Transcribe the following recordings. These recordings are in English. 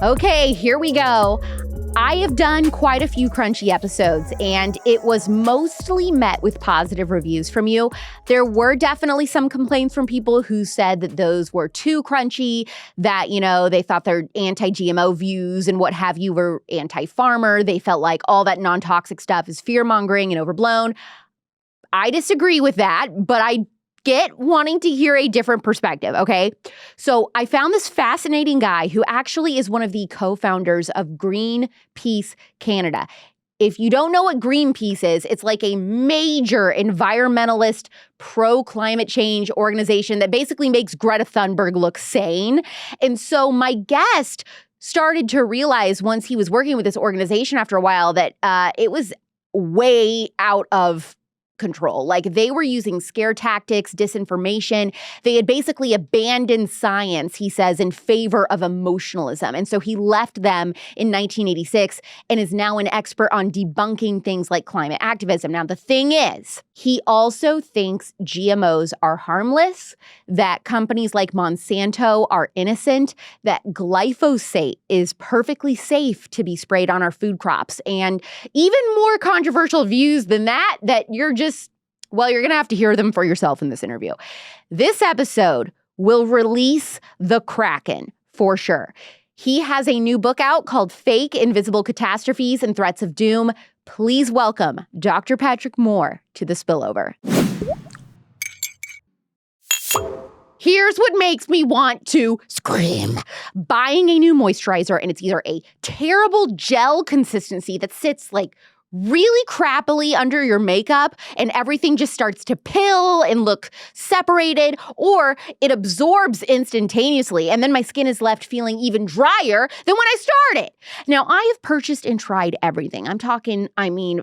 Okay, here we go. I have done quite a few crunchy episodes, and it was mostly met with positive reviews from you. There were definitely some complaints from people who said that those were too crunchy, that, they thought their anti-GMO views and what have you were anti-farmer. They felt like all that non-toxic stuff is fear-mongering and overblown. I disagree with that, but I get wanting to hear a different perspective, okay? So I found this fascinating guy who actually is one of the co-founders of Greenpeace Canada. If you don't know what Greenpeace is, it's like a major environmentalist pro-climate change organization that basically makes Greta Thunberg look sane. And so my guest started to realize once he was working with this organization after a while that it was way out of control. Like, they were using scare tactics, disinformation. They had basically abandoned science, he says, in favor of emotionalism. And so he left them in 1986 and is now an expert on debunking things like climate activism. Now, the thing is, he also thinks GMOs are harmless, that companies like Monsanto are innocent, that glyphosate is perfectly safe to be sprayed on our food crops, and even more controversial views than that you're going to have to hear them for yourself in this interview. This episode will release the Kraken for sure. He has a new book out called Fake Invisible Catastrophes and Threats of Doom. Please welcome Dr. Patrick Moore to The Spillover. Here's what makes me want to scream. Buying a new moisturizer, and it's either a terrible gel consistency that sits like really crappily under your makeup and everything just starts to pill and look separated, or it absorbs instantaneously and then my skin is left feeling even drier than when I started. Now, I have purchased and tried everything. I'm talking,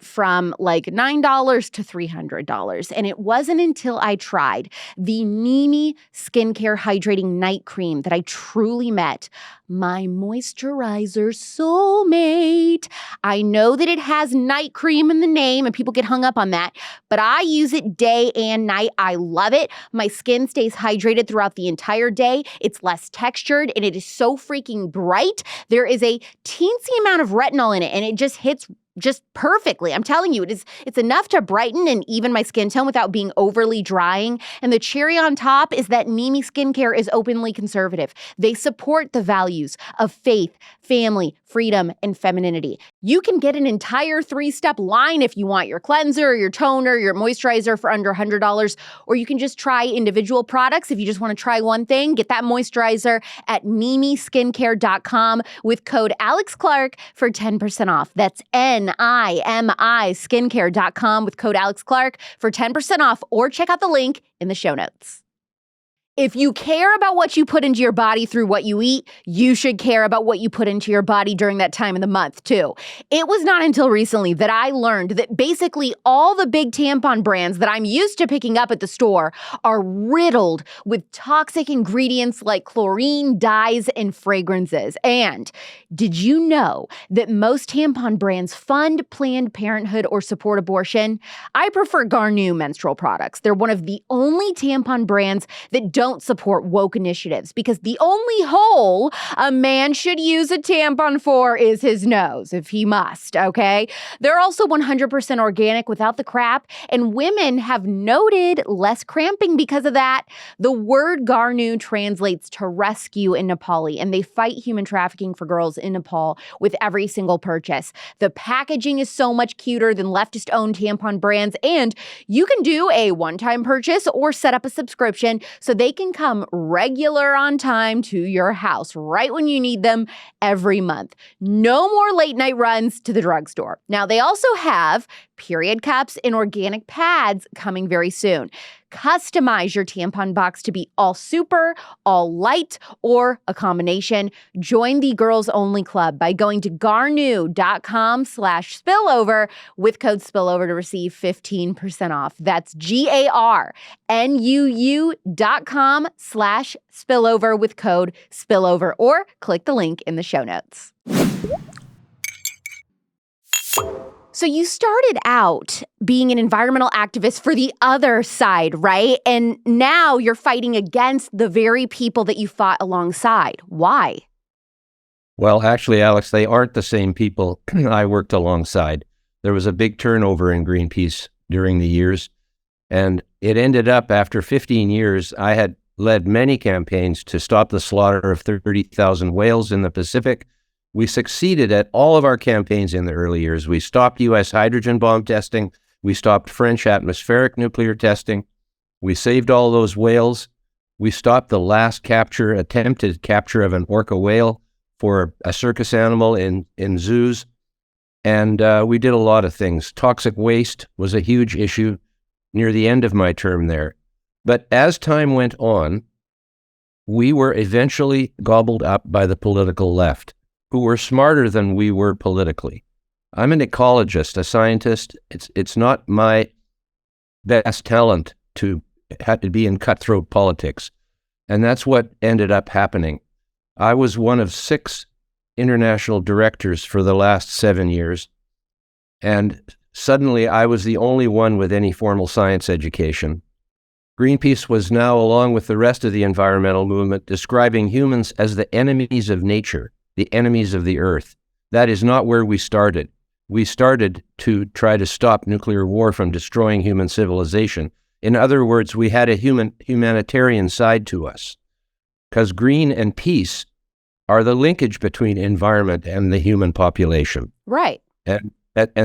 from like $9 to $300. And it wasn't until I tried the Nimi Skincare Hydrating Night Cream that I truly met my moisturizer soulmate. I know that it has night cream in the name and people get hung up on that, but I use it day and night. I love it. My skin stays hydrated throughout the entire day. It's less textured and it is so freaking bright. There is a teensy amount of retinol in it and it just hits just perfectly. I'm telling you, it's enough to brighten and even my skin tone without being overly drying. And the cherry on top is that Nimi Skincare is openly conservative. They support the values of faith, family, freedom, and femininity. You can get an entire 3-step line if you want your cleanser, your toner, your moisturizer for under $100, or you can just try individual products. If you just want to try one thing, get that moisturizer at NimiSkincare.com with code AlexClark for 10% off. That's NIMI skincare.com with code AlexClark for 10% off, or check out the link in the show notes. If you care about what you put into your body through what you eat, you should care about what you put into your body during that time of the month, too. It was not until recently that I learned that basically all the big tampon brands that I'm used to picking up at the store are riddled with toxic ingredients like chlorine, dyes, and fragrances. And did you know that most tampon brands fund Planned Parenthood or support abortion? I prefer Garnier menstrual products. They're one of the only tampon brands that don't support woke initiatives, because the only hole a man should use a tampon for is his nose, if he must, okay? They're also 100% organic without the crap, and women have noted less cramping because of that. The word Garnu translates to rescue in Nepali, and they fight human trafficking for girls in Nepal with every single purchase. The packaging is so much cuter than leftist-owned tampon brands, and you can do a one-time purchase or set up a subscription so they can come regular on time to your house right when you need them every month. No more late night runs to the drugstore. Now, they also have period cups and organic pads coming very soon. Customize your tampon box to be all super, all light, or a combination. Join the Girls Only Club by going to garnu.com/spillover with code spillover to receive 15% off. That's GARNUU.com/spillover with code spillover, or click the link in the show notes. So you started out being an environmental activist for the other side, right? And now you're fighting against the very people that you fought alongside. Why? Well, actually, Alex, they aren't the same people I worked alongside. There was a big turnover in Greenpeace during the years, and it ended up after 15 years, I had led many campaigns to stop the slaughter of 30,000 whales in the Pacific. We succeeded at all of our campaigns in the early years. We stopped U.S. hydrogen bomb testing. We stopped French atmospheric nuclear testing. We saved all those whales. We stopped the last attempted capture of an orca whale for a circus animal in zoos. And we did a lot of things. Toxic waste was a huge issue near the end of my term there. But as time went on, we were eventually gobbled up by the political left, who were smarter than we were politically. I'm an ecologist, a scientist. It's not my best talent to have to be in cutthroat politics. And that's what ended up happening. I was one of 6 international directors for the last 7 years. And suddenly I was the only one with any formal science education. Greenpeace was now, along with the rest of the environmental movement, describing humans as the enemies of nature, the enemies of the earth. That is not where we started. We started to try to stop nuclear war from destroying human civilization. In other words, we had a humanitarian side to us, because green and peace are the linkage between environment and the human population. Right. And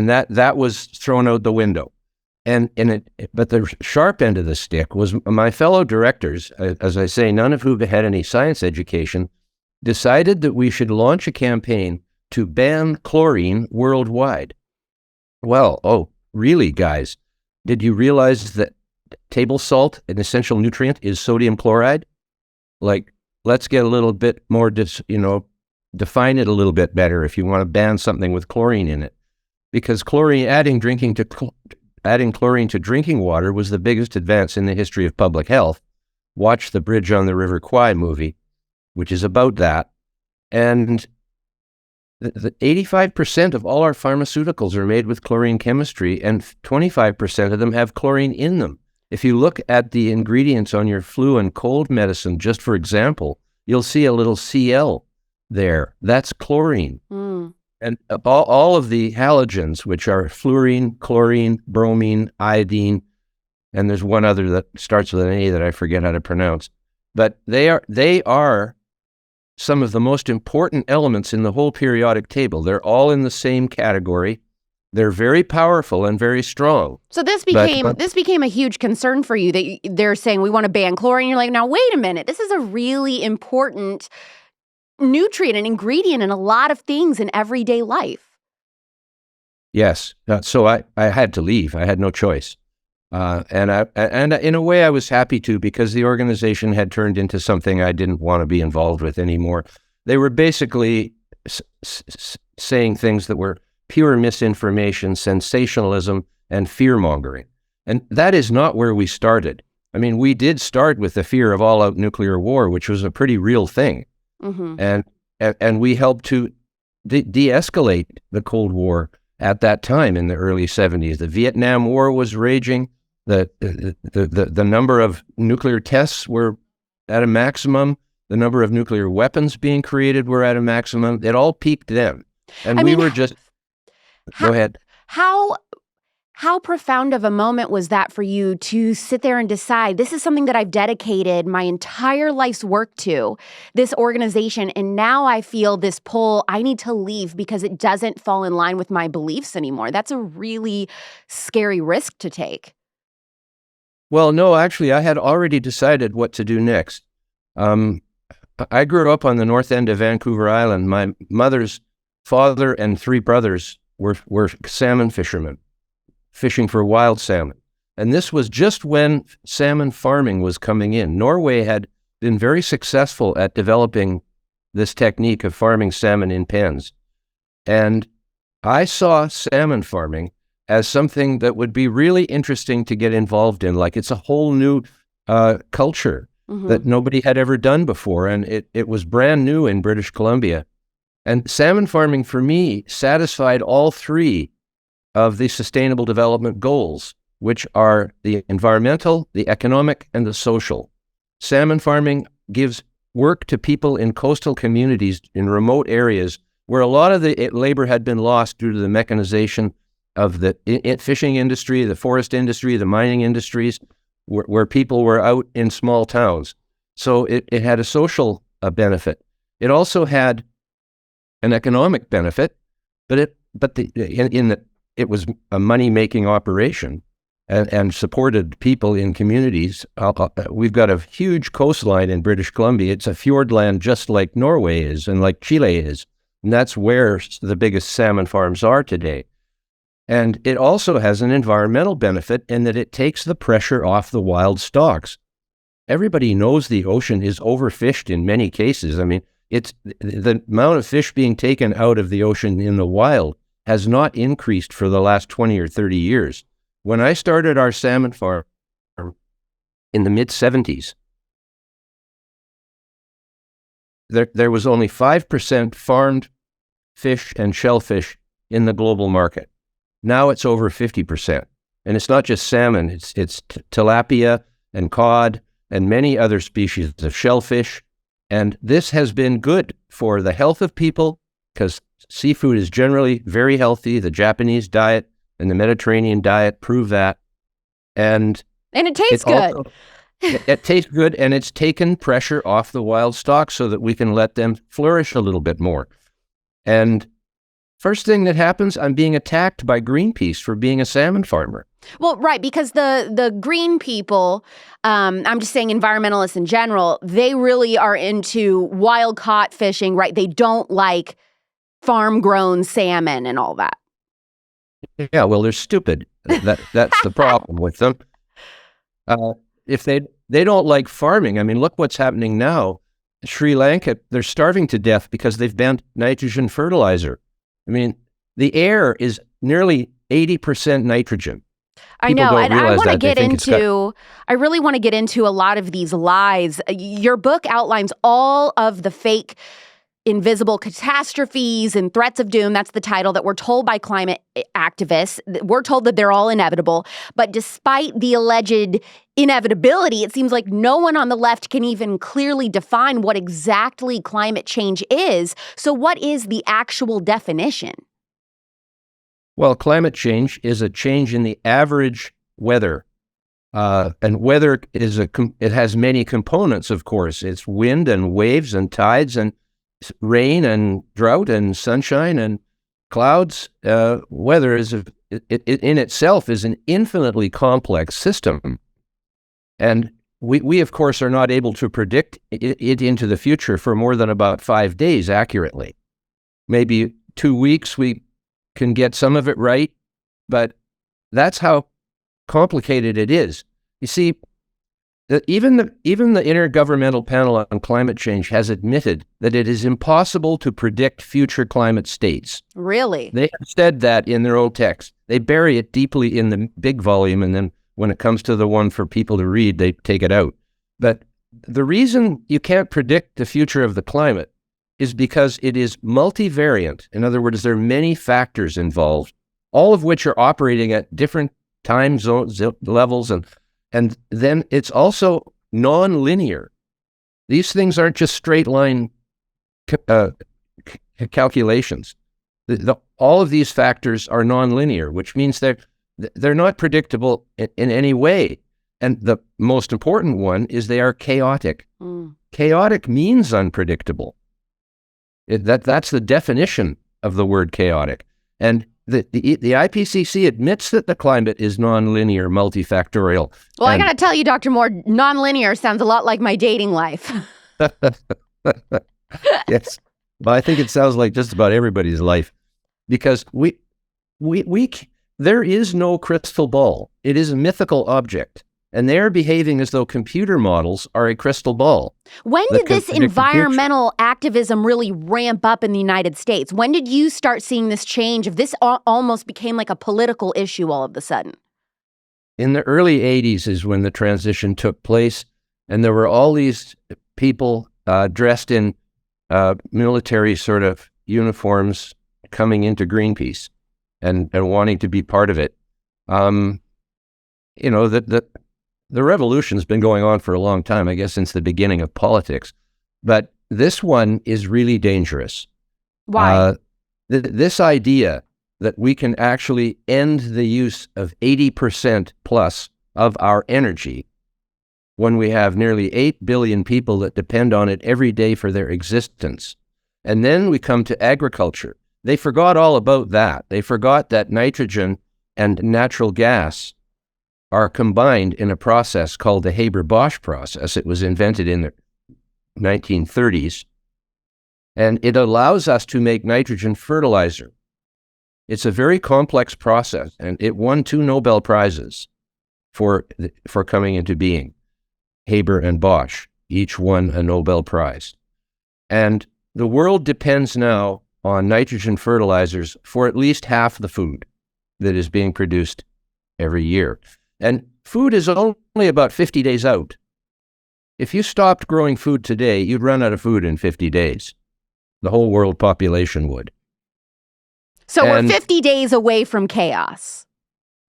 that was thrown out the window. But the sharp end of the stick was my fellow directors, as I say, none of whom had any science education, decided that we should launch a campaign to ban chlorine worldwide. Well, oh, really, guys? Did you realize that table salt, an essential nutrient, is sodium chloride? Like, let's get a little bit more, define it a little bit better if you want to ban something with chlorine in it. Because adding chlorine to drinking water was the biggest advance in the history of public health. Watch the Bridge on the River Kwai movie, which is about that. And the 85% of all our pharmaceuticals are made with chlorine chemistry, and 25% of them have chlorine in them. If you look at the ingredients on your flu and cold medicine, just for example, you'll see a little Cl there. That's chlorine. Mm. And all of the halogens, which are fluorine, chlorine, bromine, iodine, and there's one other that starts with an A that I forget how to pronounce. But they are some of the most important elements in the whole periodic table. They're all in the same category. They're very powerful and very strong. So this became a huge concern for you, that they're saying we want to ban chlorine. You're like, now wait a minute, this is a really important nutrient and ingredient in a lot of things in everyday life. Yes. So I had to leave. I had no choice. And in a way I was happy to, because the organization had turned into something I didn't want to be involved with anymore. They were basically saying things that were pure misinformation, sensationalism, and fear-mongering. And that is not where we started. I mean, we did start with the fear of all-out nuclear war, which was a pretty real thing. Mm-hmm. And we helped to de-escalate the Cold War at that time in the early 70s. The Vietnam War was raging. The number of nuclear tests were at a maximum. The number of nuclear weapons being created were at a maximum. It all peaked then. And we were just... Go ahead. How profound of a moment was that for you to sit there and decide, this is something that I've dedicated my entire life's work to, this organization, and now I feel this pull, I need to leave because it doesn't fall in line with my beliefs anymore. That's a really scary risk to take. Well, no, actually, I had already decided what to do next. I grew up on the north end of Vancouver Island. My mother's father and 3 brothers were salmon fishermen, fishing for wild salmon. And this was just when salmon farming was coming in. Norway had been very successful at developing this technique of farming salmon in pens. And I saw salmon farming as something that would be really interesting to get involved in. Like, it's a whole new culture that nobody had ever done before. And it was brand new in British Columbia. And salmon farming, for me, satisfied all 3 of the Sustainable Development Goals, which are the environmental, the economic, and the social. Salmon farming gives work to people in coastal communities in remote areas where a lot of the labor had been lost due to the mechanization of the fishing industry, the forest industry, the mining industries, where people were out in small towns. So it had a social benefit. It also had an economic benefit, but it was a money-making operation and supported people in communities. We've got a huge coastline in British Columbia. It's a fjord land just like Norway is and like Chile is. And that's where the biggest salmon farms are today. And it also has an environmental benefit in that it takes the pressure off the wild stocks. Everybody knows the ocean is overfished in many cases. I mean, it's the amount of fish being taken out of the ocean in the wild has not increased for the last 20 or 30 years. When I started our salmon farm in the mid-70s, there was only 5% farmed fish and shellfish in the global market. Now it's over 50%. And it's not just salmon, it's tilapia and cod and many other species of shellfish. And this has been good for the health of people because seafood is generally very healthy. The Japanese diet and the Mediterranean diet prove that. And it tastes good. It tastes good, and it's taken pressure off the wild stock so that we can let them flourish a little bit more. And first thing that happens, I'm being attacked by Greenpeace for being a salmon farmer. Well, right, because the green people, I'm just saying environmentalists in general, they really are into wild caught fishing, right? They don't like farm-grown salmon and all that. Yeah, well, they're stupid. That's the problem with them. If they don't like farming, I mean, look what's happening now. Sri Lanka, they're starving to death because they've banned nitrogen fertilizer. I mean, the air is nearly 80% nitrogen. I know, and I want to get into, I really want to get into a lot of these lies. Your book outlines all of the fake invisible catastrophes and threats of doom. That's the title that we're told by climate activists. We're told that they're all inevitable. But despite the alleged inevitability, it seems like no one on the left can even clearly define what exactly climate change is. So what is the actual definition? Well, climate change is a change in the average weather. And weather is it has many components, of course. It's wind and waves and tides and rain and drought and sunshine and clouds. Weather is in itself is an infinitely complex system. And we of course, are not able to predict it into the future for more than about 5 days accurately. Maybe 2 weeks we can get some of it right, but that's how complicated it is. You see, even the Intergovernmental Panel on Climate Change has admitted that it is impossible to predict future climate states. Really? They have said that in their own text. They bury it deeply in the big volume, and then when it comes to the one for people to read, they take it out. But the reason you can't predict the future of the climate is because it is multivariant. In other words, there are many factors involved, all of which are operating at different time zones, levels, and then it's also non-linear. These things aren't just straight line calculations. All of these factors are non-linear, which means they're not predictable in any way. And the most important one is they are chaotic. Chaotic means unpredictable. That's the definition of the word chaotic. And the IPCC admits that the climate is nonlinear, multifactorial. Well, I got to tell you, Dr. Moore, nonlinear sounds a lot like my dating life. Yes. Well, I think it sounds like just about everybody's life, because there is no crystal ball. It is a mythical object. And they're behaving as though computer models are a crystal ball. When did this environmental activism really ramp up in the United States? When did you start seeing this change? If this almost became like a political issue all of a sudden? In the early 80s is when the transition took place. And there were all these people dressed in military sort of uniforms coming into Greenpeace and wanting to be part of it. You know, the revolution's been going on for a long time, I guess, since the beginning of politics. But this one is really dangerous. Why? This idea that we can actually end the use of 80% plus of our energy when we have nearly 8 billion people that depend on it every day for their existence. And then we come to agriculture. They forgot all about that. They forgot that nitrogen and natural gas are combined in a process called the Haber-Bosch process. It was invented in the 1930s. And it allows us to make nitrogen fertilizer. It's a very complex process, and it won 2 Nobel Prizes for coming into being. Haber and Bosch, each won a Nobel Prize. And the world depends now on nitrogen fertilizers for at least half the food that is being produced every year. And food is only about 50 days out. If you stopped growing food today, you'd run out of food in 50 days. The whole world population would. So we're 50 days away from chaos.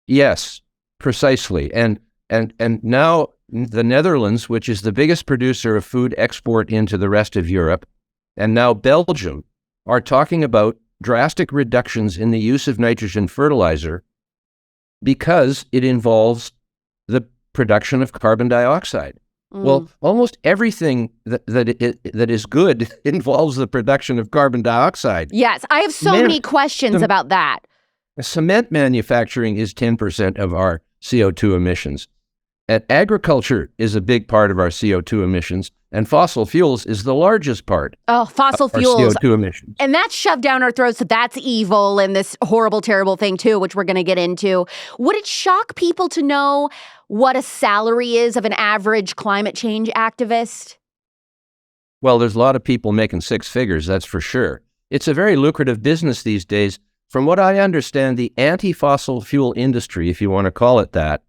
Yes, precisely. And now the Netherlands, which is the biggest producer of food export into the rest of Europe, and now Belgium are talking about drastic reductions in the use of nitrogen fertilizer because it involves the production of carbon dioxide. Well, almost everything that is good involves the production of carbon dioxide. Yes, I have so many questions about that. Cement manufacturing is 10% of our CO2 emissions. And agriculture is a big part of our CO2 emissions, and fossil fuels is the largest part. Oh, fossil fuels. Our CO2 emissions. And that's shoved down our throats that that's evil and this horrible, terrible thing too, which we're going to get into. Would it shock people to know what a salary is of an average climate change activist? Well, there's a lot of people making 6 figures, that's for sure. It's a very lucrative business these days. From what I understand, the anti-fossil fuel industry, if you want to call it that,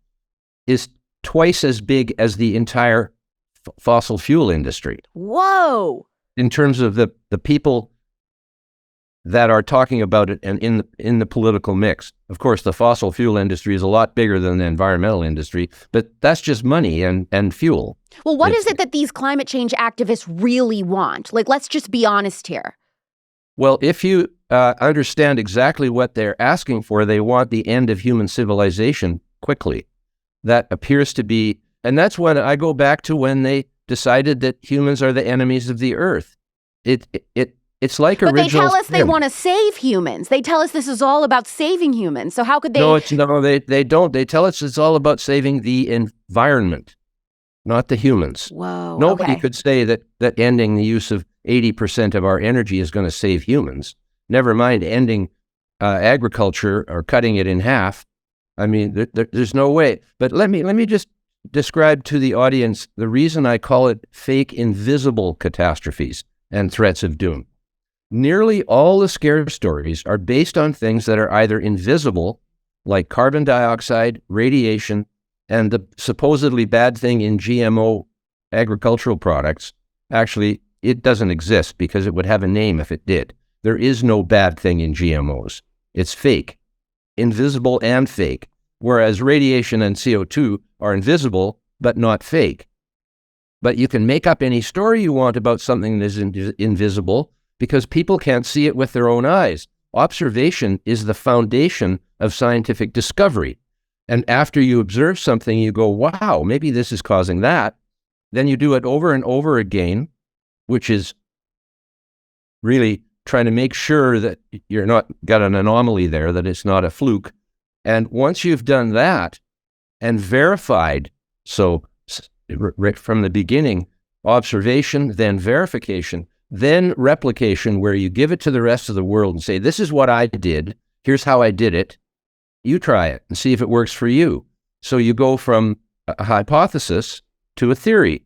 is twice as big as the entire fossil fuel industry. Whoa! In terms of the people that are talking about it and in the political mix. Of course, the fossil fuel industry is a lot bigger than the environmental industry, but that's just money and fuel. Well, what is it that these climate change activists really want? Like, let's just be honest here. Well, if you understand exactly what they're asking for, they want the end of human civilization quickly. That appears to be, and that's when I go back to when they decided that humans are the enemies of the earth. It's like original. But they tell us they want to save humans. They tell us this is all about saving humans. So how could they? No, they don't. They tell us it's all about saving the environment, not the humans. Whoa. Nobody could say that ending the use of 80% of our energy is going to save humans. Never mind ending agriculture or cutting it in half. I mean, there's no way. But let me just describe to the audience the reason I call it fake invisible catastrophes and threats of doom. Nearly all the scare stories are based on things that are either invisible, like carbon dioxide, radiation, and the supposedly bad thing in GMO agricultural products. Actually, it doesn't exist because it would have a name if it did. There is no bad thing in GMOs. It's fake. Invisible and fake, whereas radiation and CO2 are invisible but not fake. But you can make up any story you want about something that is invisible because people can't see it with their own eyes. Observation is the foundation of scientific discovery. And after you observe something, you go, wow, maybe this is causing that. Then you do it over and over again, which is really trying to make sure that you're not got an anomaly there, that it's not a fluke. And once you've done that and verified, so right from the beginning, observation, then verification, then replication, where you give it to the rest of the world and say, this is what I did, here's how I did it, you try it and see if it works for you. So you go from a hypothesis to a theory,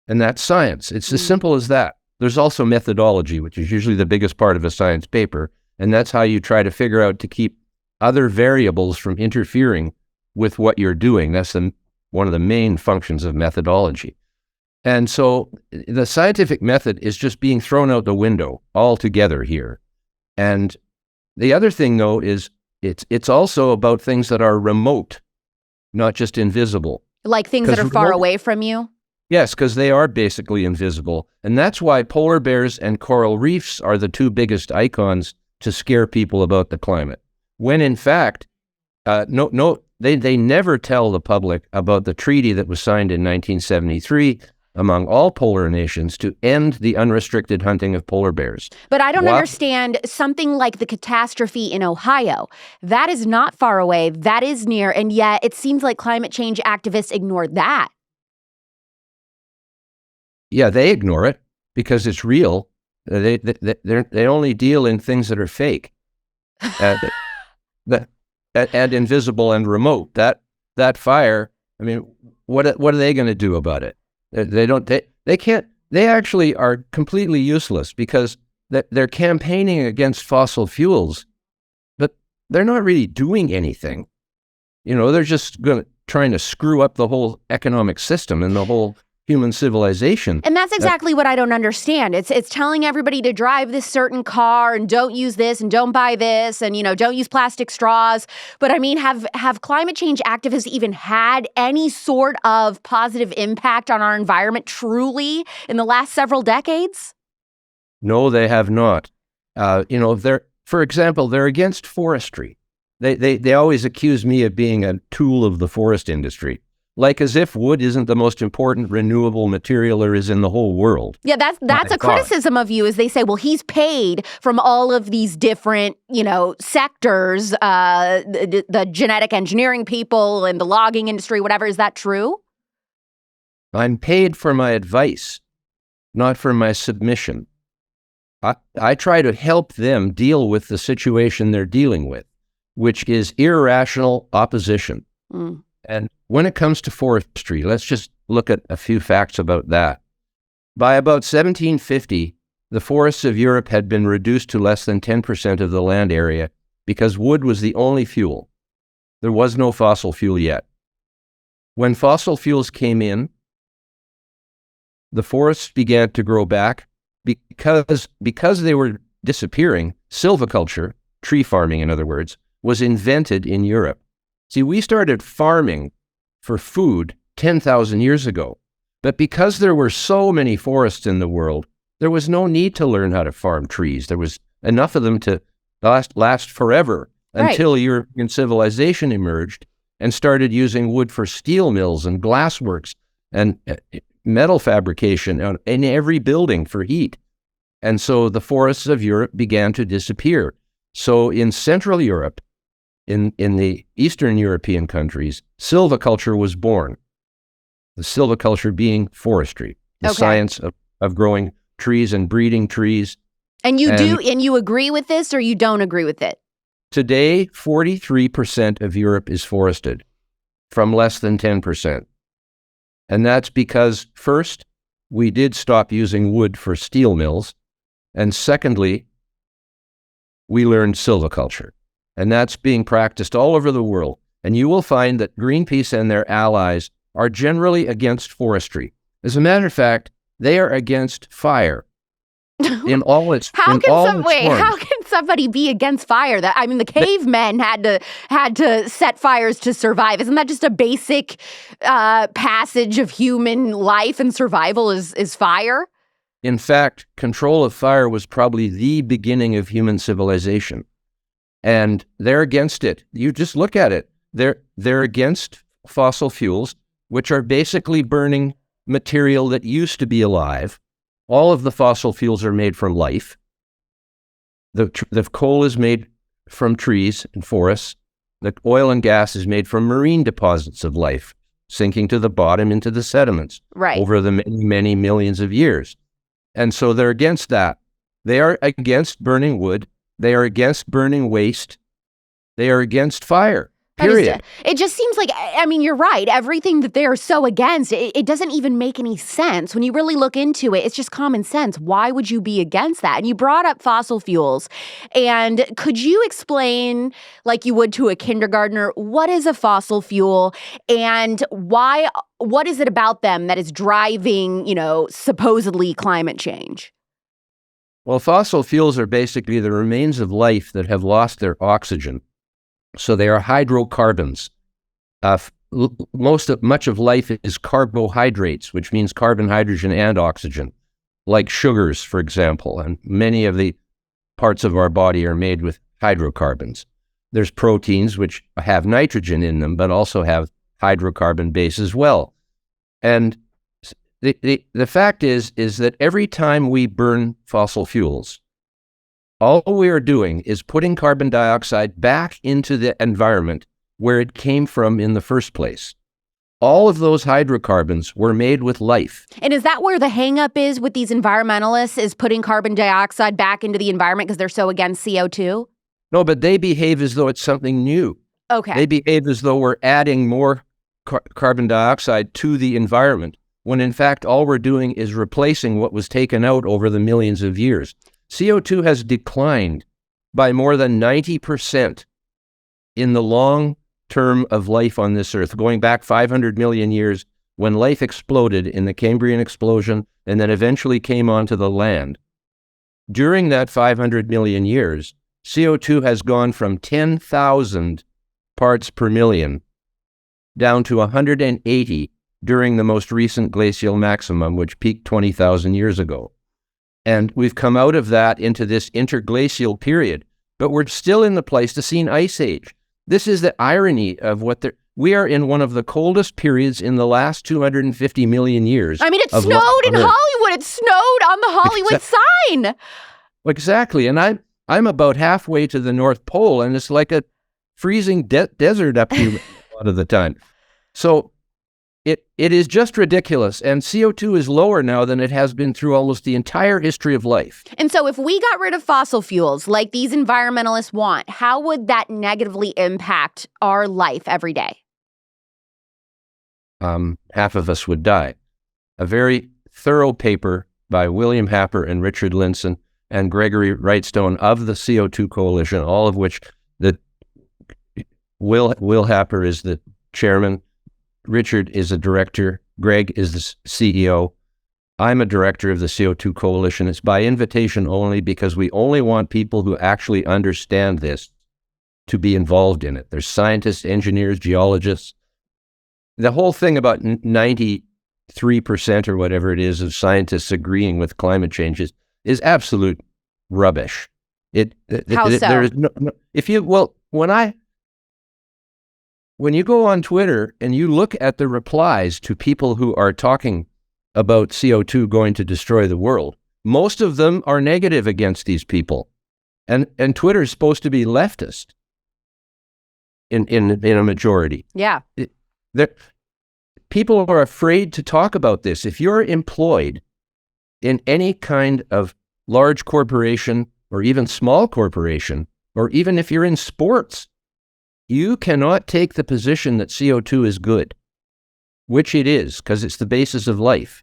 and that's science. It's as simple as that. There's also methodology, which is usually the biggest part of a science paper, and that's how you try to figure out to keep other variables from interfering with what you're doing. That's one of the main functions of methodology. And so the scientific method is just being thrown out the window altogether here. And the other thing, though, is it's also about things that are remote, not just invisible. Like things that are far away from you? Yes, because they are basically invisible. And that's why polar bears and coral reefs are the two biggest icons to scare people about the climate. When in fact, they never tell the public about the treaty that was signed in 1973 among all polar nations to end the unrestricted hunting of polar bears. But I don't understand something like the catastrophe in Ohio. That is not far away. That is near. And yet it seems like climate change activists ignored that. Yeah, they ignore it because it's real. They only deal in things that are fake, and invisible and remote. That fire. I mean, what are they going to do about it? They can't. They actually are completely useless because they're campaigning against fossil fuels, but they're not really doing anything. They're just trying to screw up the whole economic system and the whole human civilization. And that's exactly what I don't understand. It's telling everybody to drive this certain car and don't use this and don't buy this and, don't use plastic straws. But I mean, have climate change activists even had any sort of positive impact on our environment truly in the last several decades? No, they have not. For example, they're against forestry. They always accuse me of being a tool of the forest industry. Like as if wood isn't the most important renewable material there is in the whole world. Yeah, that's a criticism of you, is they say, well, he's paid from all of these different, sectors, the genetic engineering people and the logging industry, whatever. Is that true? I'm paid for my advice, not for my submission. I try to help them deal with the situation they're dealing with, which is irrational opposition. Mm. And when it comes to forestry, let's just look at a few facts about that. By about 1750, the forests of Europe had been reduced to less than 10% of the land area because wood was the only fuel. There was no fossil fuel yet. When fossil fuels came in, the forests began to grow back because they were disappearing. Silviculture, tree farming in other words, was invented in Europe. See, we started farming for food 10,000 years ago, but because there were so many forests in the world, there was no need to learn how to farm trees. There was enough of them to last forever until European civilization emerged and started using wood for steel mills and glassworks and metal fabrication in every building for heat. And so the forests of Europe began to disappear. So in Central Europe, in the Eastern European countries, silviculture was born. The silviculture being forestry, the science of growing trees and breeding trees. And you agree with this, or you don't agree with it? Today, 43% of Europe is forested, from less than 10%. And that's because, first, we did stop using wood for steel mills, and secondly, we learned silviculture. And that's being practiced all over the world. And you will find that Greenpeace and their allies are generally against forestry. As a matter of fact, they are against fire in all its forms. How can somebody be against fire? The cavemen had to set fires to survive. Isn't that just a basic passage of human life and survival is fire? In fact, control of fire was probably the beginning of human civilization. And they're against it. You just look at it. They're against fossil fuels, which are basically burning material that used to be alive. All of the fossil fuels are made from life. The coal is made from trees and forests. The oil and gas is made from marine deposits of life, sinking to the bottom into the sediments over the many, many millions of years. And so they're against that. They are against burning wood. They are against burning waste. They are against fire, period. It just seems like, you're right. Everything that they're so against, it doesn't even make any sense. When you really look into it, it's just common sense. Why would you be against that? And you brought up fossil fuels. And could you explain, like you would to a kindergartner, what is a fossil fuel and what is it about them that is driving, supposedly climate change? Well, fossil fuels are basically the remains of life that have lost their oxygen. So they are hydrocarbons. much of life is carbohydrates, which means carbon, hydrogen, and oxygen, like sugars, for example. And many of the parts of our body are made with hydrocarbons. There's proteins which have nitrogen in them, but also have hydrocarbon base as well. And the fact is that every time we burn fossil fuels, all we are doing is putting carbon dioxide back into the environment where it came from in the first place. All of those hydrocarbons were made with life. And is that where the hang-up is with these environmentalists, is putting carbon dioxide back into the environment because they're so against CO2? No, but they behave as though it's something new. Okay. They behave as though we're adding more carbon dioxide to the environment, when in fact all we're doing is replacing what was taken out over the millions of years. CO2 has declined by more than 90% in the long term of life on this earth, going back 500 million years when life exploded in the Cambrian explosion and then eventually came onto the land. During that 500 million years, CO2 has gone from 10,000 parts per million down to 180 during the most recent glacial maximum, which peaked 20,000 years ago. And we've come out of that into this interglacial period, but we're still in the Pleistocene Ice Age. This is the irony of we are in one of the coldest periods in the last 250 million years. I mean, it snowed in Hollywood. It snowed on the Hollywood sign. Exactly. And I'm about halfway to the North Pole, and it's like a freezing desert up here a lot of the time. So it is just ridiculous. And CO2 is lower now than it has been through almost the entire history of life. And so if we got rid of fossil fuels like these environmentalists want, how would that negatively impact our life every day? Half of us would die. A very thorough paper by William Happer and Richard Linson and Gregory Wrightstone of the CO2 Coalition, all of which Will Happer is the chairman, Richard is a director, Greg is the CEO. I'm a director of the CO2 Coalition. It's by invitation only because we only want people who actually understand this to be involved in it. There's scientists, engineers, geologists. The whole thing about 93% or whatever it is of scientists agreeing with climate change is absolute rubbish. How so? There is when you go on Twitter and you look at the replies to people who are talking about CO2 going to destroy the world, most of them are negative against these people. And Twitter is supposed to be leftist in a majority. Yeah. People are afraid to talk about this. If you're employed in any kind of large corporation or even small corporation, or even if you're in sports, you cannot take the position that CO2 is good, which it is, because it's the basis of life.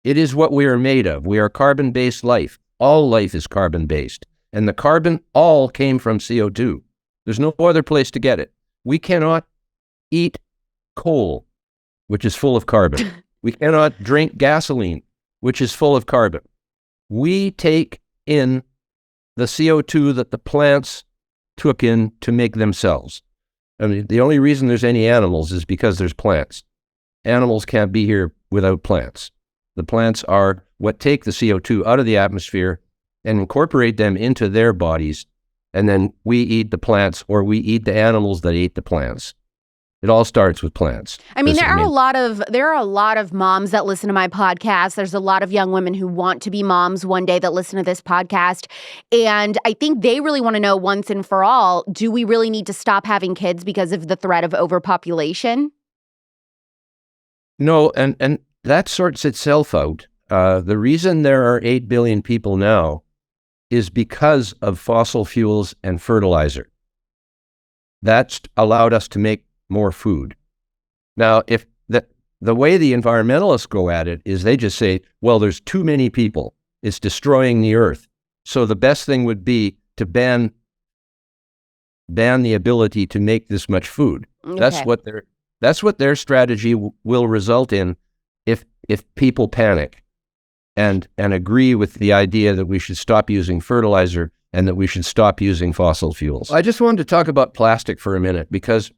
It is what we are made of. We are carbon-based life. All life is carbon-based. And the carbon all came from CO2. There's no other place to get it. We cannot eat coal, which is full of carbon. We cannot drink gasoline, which is full of carbon. We take in the CO2 that the plants took in to make themselves. I mean, the only reason there's any animals is because there's plants. Animals can't be here without plants. The plants are what take the CO2 out of the atmosphere and incorporate them into their bodies, and then we eat the plants, or we eat the animals that eat the plants. It all starts with plants. I mean, there are a lot of moms that listen to my podcast. There's a lot of young women who want to be moms one day that listen to this podcast. And I think they really want to know once and for all, do we really need to stop having kids because of the threat of overpopulation? No, and that sorts itself out. The reason there are 8 billion people now is because of fossil fuels and fertilizer. That's allowed us to make more food. Now, if the way the environmentalists go at it is they just say, well, there's too many people. It's destroying the earth. So the best thing would be to ban the ability to make this much food. Okay. That's what their strategy will result in if people panic and agree with the idea that we should stop using fertilizer and that we should stop using fossil fuels. I just wanted to talk about plastic for a minute, because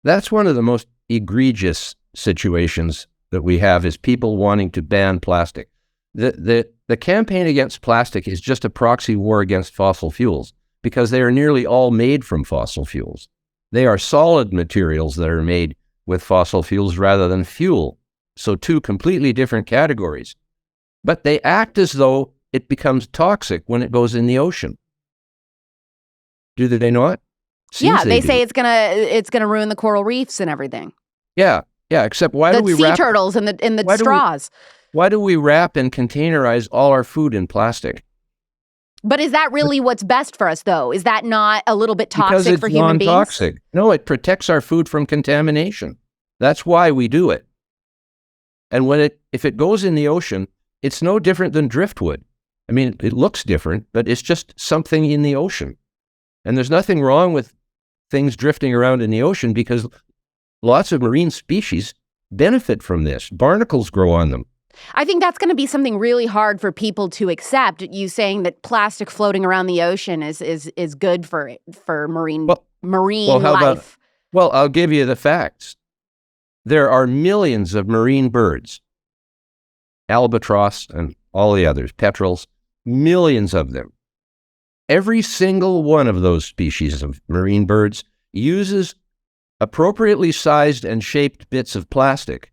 that's one of the most egregious situations that we have is people wanting to ban plastic. The campaign against plastic is just a proxy war against fossil fuels because they are nearly all made from fossil fuels. They are solid materials that are made with fossil fuels rather than fuel. So two completely different categories. But they act as though it becomes toxic when it goes in the ocean. Do they not? Yeah, they say it's gonna ruin the coral reefs and everything. Yeah, except why do we sea turtles and the straws? Why do we wrap and containerize all our food in plastic? But is that really what's best for us, though? Is that not a little bit toxic for human beings? Because it's non-toxic. No, it protects our food from contamination. That's why we do it. And if it goes in the ocean, it's no different than driftwood. I mean, it looks different, but it's just something in the ocean. And there's nothing wrong with things drifting around in the ocean because lots of marine species benefit from this. Barnacles grow on them. I think that's going to be something really hard for people to accept. You saying that plastic floating around the ocean is good for marine life. Well, I'll give you the facts. There are millions of marine birds, albatross and all the others, petrels, millions of them. Every single one of those species of marine birds uses appropriately sized and shaped bits of plastic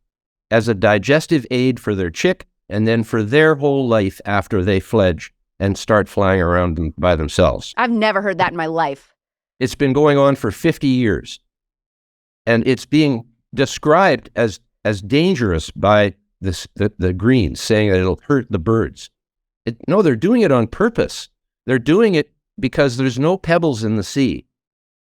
as a digestive aid for their chick and then for their whole life after they fledge and start flying around them by themselves. I've never heard that in my life. It's been going on for 50 years. And it's being described as dangerous by the Greens, saying that it'll hurt the birds. No, they're doing it on purpose. They're doing it because there's no pebbles in the sea.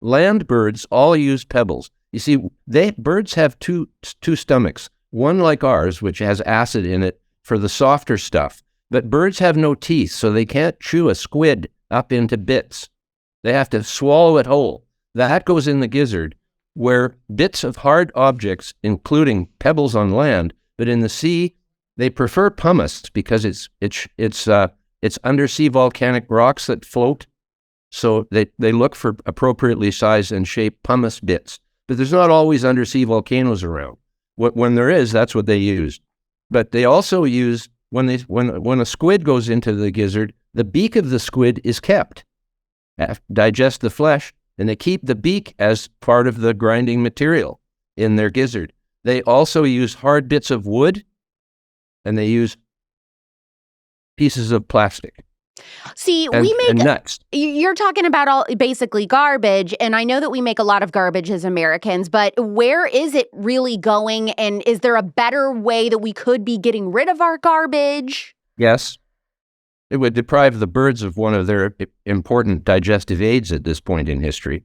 Land birds all use pebbles. You see, birds have two stomachs. One like ours, which has acid in it for the softer stuff. But birds have no teeth, so they can't chew a squid up into bits. They have to swallow it whole. That goes in the gizzard, where bits of hard objects, including pebbles on land, but in the sea, they prefer pumice because it's undersea volcanic rocks that float. So they look for appropriately sized and shaped pumice bits. But there's not always undersea volcanoes around. When there is, that's what they use. But they also use, when a squid goes into the gizzard, the beak of the squid is kept. Digest the flesh, and they keep the beak as part of the grinding material in their gizzard. They also use hard bits of wood, and they use pieces of plastic. See, we make nuts. You're talking about basically garbage, and I know that we make a lot of garbage as Americans, but where is it really going? And is there a better way that we could be getting rid of our garbage? Yes. It would deprive the birds of one of their important digestive aids at this point in history.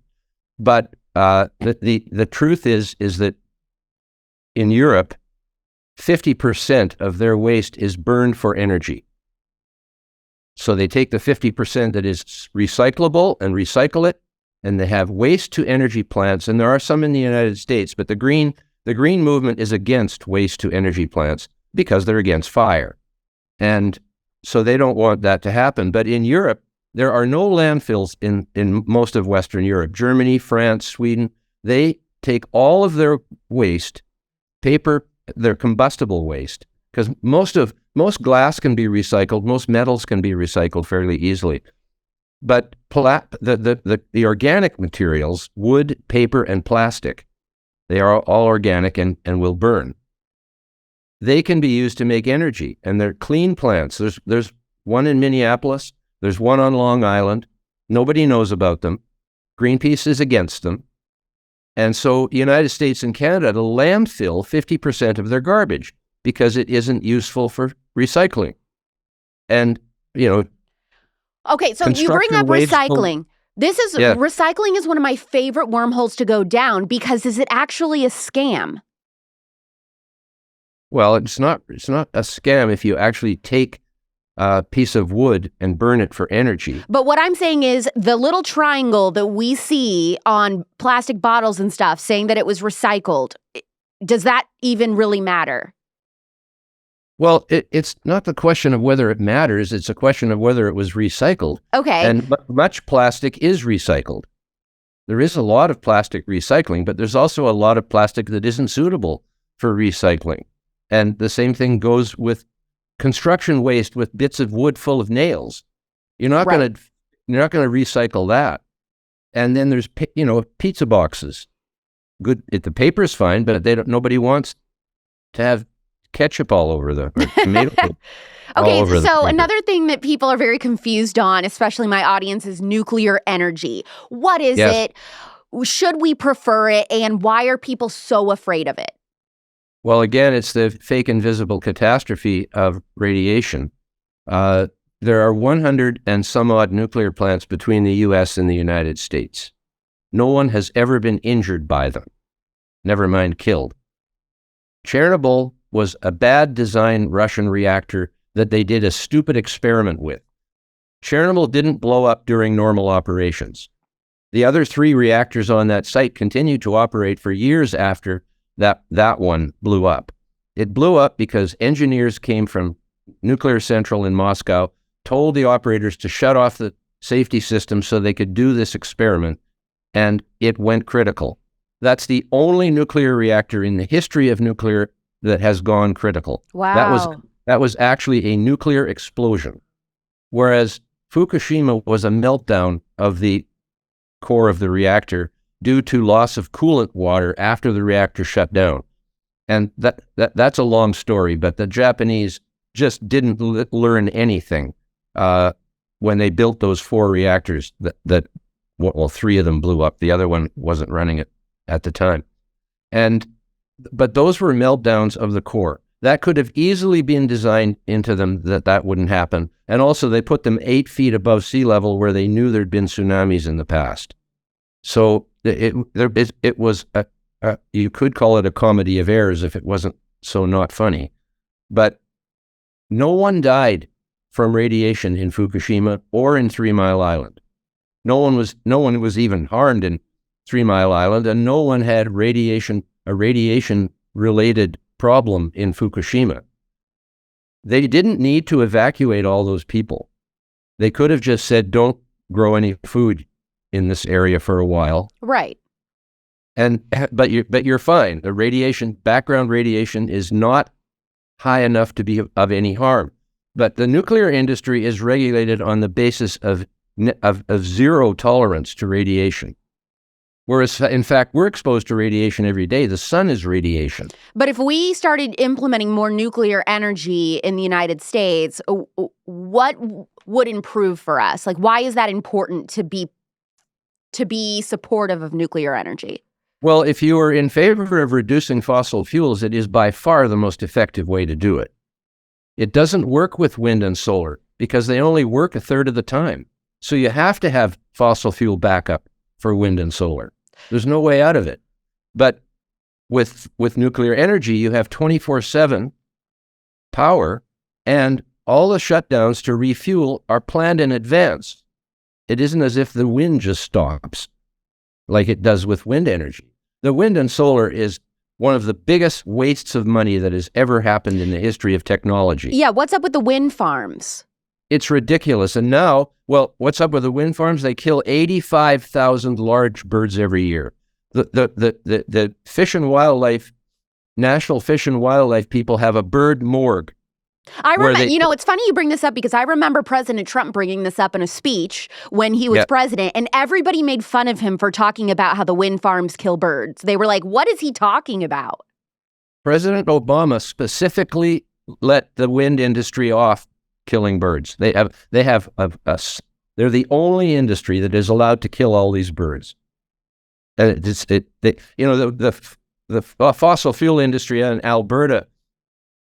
But the truth is that in Europe, 50% of their waste is burned for energy. So they take the 50% that is recyclable and recycle it, and they have waste-to-energy plants, and there are some in the United States, but the green movement is against waste-to-energy plants because they're against fire. And so they don't want that to happen. But in Europe, there are no landfills in most of Western Europe. Germany, France, Sweden, they take all of their waste, paper, their combustible waste, because most glass can be recycled, most metals can be recycled fairly easily. But the organic materials, wood, paper, and plastic, they are all organic and will burn. They can be used to make energy, and they're clean plants. There's one in Minneapolis, there's one on Long Island. Nobody knows about them. Greenpeace is against them. And so the United States and Canada landfill 50% of their garbage because it isn't useful for recycling. And, okay, so you bring up recycling. Recycling is one of my favorite wormholes to go down because is it actually a scam? Well, it's not a scam if you actually take a piece of wood and burn it for energy. But what I'm saying is the little triangle that we see on plastic bottles and stuff saying that it was recycled, does that even really matter? Well, it's not the question of whether it matters. It's a question of whether it was recycled. Okay. And much plastic is recycled. there is a lot of plastic recycling, but there's also a lot of plastic that isn't suitable for recycling. And the same thing goes with construction waste, with bits of wood full of nails. You're not going to recycle that. And then there's pizza boxes. Good, the paper's fine, but nobody wants to have ketchup all over the tomato. Okay, so another thing that people are very confused on, especially my audience, is nuclear energy. What is it? Should we prefer it? And why are people so afraid of it? Well, again, it's the fake invisible catastrophe of radiation. There are 100 and some odd nuclear plants between the U.S. and the United States. No one has ever been injured by them, never mind killed. Chernobyl was a bad design Russian reactor that they did a stupid experiment with. Chernobyl didn't blow up during normal operations. The other 3 reactors on that site continued to operate for years after that one blew up. It blew up because engineers came from Nuclear Central in Moscow, told the operators to shut off the safety system so they could do this experiment, and it went critical. That's the only nuclear reactor in the history of nuclear that has gone critical. Wow. That was actually a nuclear explosion, whereas Fukushima was a meltdown of the core of the reactor due to loss of coolant water after the reactor shut down. And that's a long story, but the Japanese just didn't learn anything when they built those 4 reactors that 3 of them blew up. The other one wasn't running it at the time. But those were meltdowns of the core. That could have easily been designed into them that wouldn't happen. And also they put them 8 feet above sea level where they knew there'd been tsunamis in the past. So it was, you could call it a comedy of errors if it wasn't so not funny. But no one died from radiation in Fukushima or in 3 Mile Island. No one was even harmed in 3 Mile Island, and no one had a radiation-related problem in Fukushima. They didn't need to evacuate all those people. They could have just said, don't grow any food in this area for a while. Right. But you're fine. The background radiation is not high enough to be of any harm. But the nuclear industry is regulated on the basis of zero tolerance to radiation. Whereas, in fact, we're exposed to radiation every day. The sun is radiation. But if we started implementing more nuclear energy in the United States, what would improve for us? Like, why is that important to be supportive of nuclear energy? Well, if you are in favor of reducing fossil fuels, it is by far the most effective way to do it. It doesn't work with wind and solar because they only work a third of the time. So you have to have fossil fuel backup for wind and solar. There's no way out of it. But with nuclear energy, you have 24/7 power, and all the shutdowns to refuel are planned in advance. It isn't as if the wind just stops like it does with wind energy. The wind and solar is one of the biggest wastes of money that has ever happened in the history of technology. Yeah, what's up with the wind farms? It's ridiculous. And now, well, what's up with the wind farms? They kill 85,000 large birds every year. The Fish and Wildlife, National Fish and Wildlife people have a bird morgue. I remember, it's funny you bring this up because I remember President Trump bringing this up in a speech when he was president, and everybody made fun of him for talking about how the wind farms kill birds. They were like, what is he talking about? President Obama specifically let the wind industry off killing birds. They're the only industry that is allowed to kill all these birds. The fossil fuel industry in Alberta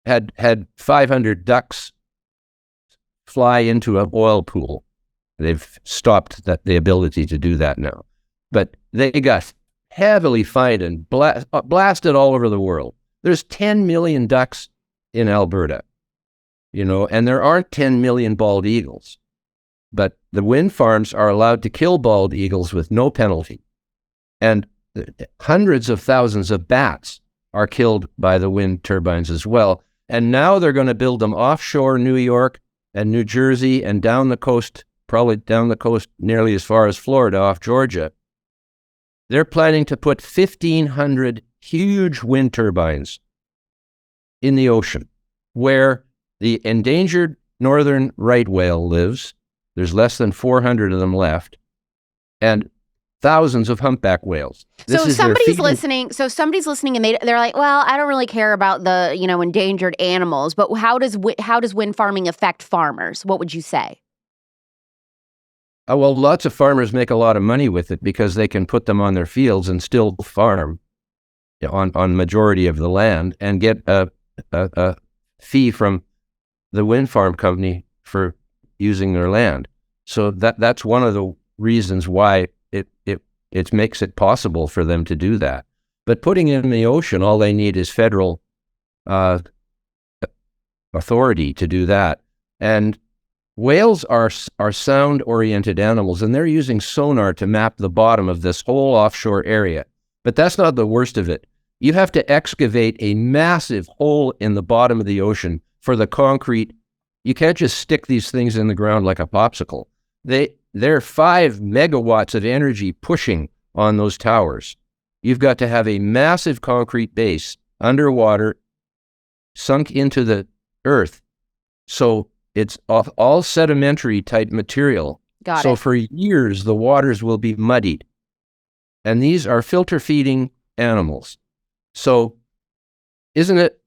had 500 ducks fly into an oil pool. They've stopped the ability to do that now. But they got heavily fined and blasted all over the world. There's 10 million ducks in Alberta, and there aren't 10 million bald eagles. But the wind farms are allowed to kill bald eagles with no penalty. And hundreds of thousands of bats are killed by the wind turbines as well. And now they're going to build them offshore New York and New Jersey and down the coast, probably down the coast nearly as far as Florida, off Georgia. They're planning to put 1,500 huge wind turbines in the ocean where the endangered northern right whale lives. There's less than 400 of them left, and thousands of humpback whales. So somebody's listening. So somebody's listening, and they're like, "Well, I don't really care about the endangered animals, but how does wind farming affect farmers?" What would you say? Well, lots of farmers make a lot of money with it because they can put them on their fields and still farm on majority of the land and get a fee from the wind farm company for using their land. So that's one of the reasons why it makes it possible for them to do that. But putting it in the ocean, all they need is federal authority to do that. And whales are sound-oriented animals, and they're using sonar to map the bottom of this whole offshore area. But that's not the worst of it. You have to excavate a massive hole in the bottom of the ocean for the concrete. You can't just stick these things in the ground like a popsicle. They're 5 megawatts of energy pushing on those towers. You've got to have a massive concrete base underwater, sunk into the earth. So it's all sedimentary type material. So for years, the waters will be muddied. And these are filter feeding animals. So isn't it